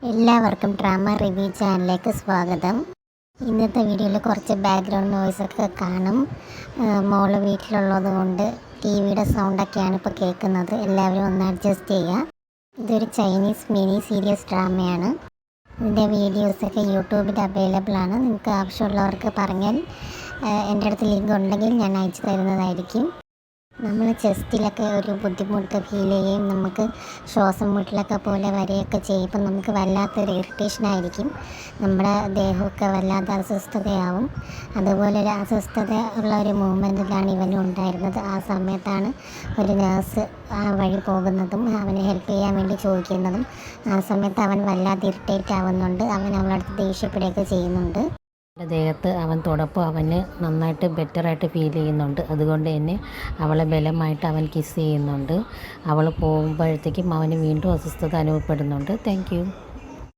എല്ലാവർക്കും drama review ചാനലിലേക്ക് സ്വാഗതം. ഇന്നത്തെ വീഡിയോയിൽ കുറച്ച് ബാക്ക്ഗ്രൗണ്ട് നോയ്സൊക്കെ കാണും. മോള് വീട്ടിലുള്ളത് കൊണ്ട് ടി വിയുടെ സൗണ്ടൊക്കെയാണ് ഇപ്പോൾ കേൾക്കുന്നത്. എല്ലാവരും ഒന്ന് അഡ്ജസ്റ്റ് ചെയ്യുക. ഇതൊരു ചൈനീസ് മിനി സീരീസ് ഡ്രാമയാണ്. ഇതിൻ്റെ വീഡിയോസൊക്കെ യൂട്യൂബിൽ അവൈലബിൾ ആണ്. നിങ്ങൾക്ക് ആവശ്യമുള്ളവർക്ക് പറഞ്ഞാൽ എൻ്റെ അടുത്ത് ലിങ്ക് ഉണ്ടെങ്കിൽ ഞാൻ അയച്ചു തരുന്നതായിരിക്കും. നമ്മൾ ചെസ്റ്റിലൊക്കെ ഒരു ബുദ്ധിമുട്ട് ഫീൽ ചെയ്യുകയും നമുക്ക് ശ്വാസം മുട്ടലൊക്കെ പോലെ വരികയൊക്കെ ചെയ്യുമ്പോൾ നമുക്ക് വല്ലാത്തൊരു ഇറിറ്റേഷനായിരിക്കും. നമ്മുടെ ദേഹമൊക്കെ വല്ലാത്ത അസ്വസ്ഥതയാവും. അതുപോലെ ഒരു അസ്വസ്ഥത ഉള്ള ഒരു മൂമെൻറ്റിലാണ് ഇവനും ഉണ്ടായിരുന്നത്. ആ സമയത്താണ് ഒരു നേഴ്സ് ആ വഴി പോകുന്നതും അവനെ ഹെൽപ്പ് ചെയ്യാൻ വേണ്ടി ചോദിക്കുന്നതും. ആ സമയത്ത് അവൻ വല്ലാതെ ഇറിറ്റേറ്റ് ആവുന്നുണ്ട്. അവൻ അവളടുത്ത് ദേഷ്യപ്പെടുകയൊക്കെ ചെയ്യുന്നുണ്ട്. ദേഹത്ത് അവൻ തൊടപ്പോൾ അവന് നന്നായിട്ട് ബെറ്ററായിട്ട് ഫീൽ ചെയ്യുന്നുണ്ട്. അതുകൊണ്ട് തന്നെ അവളെ ബലമായിട്ട് അവൻ കിസ് ചെയ്യുന്നുണ്ട്. അവൾ പോകുമ്പോഴത്തേക്കും അവന് വീണ്ടും അസ്വസ്ഥത അനുഭവപ്പെടുന്നുണ്ട്. Thank you.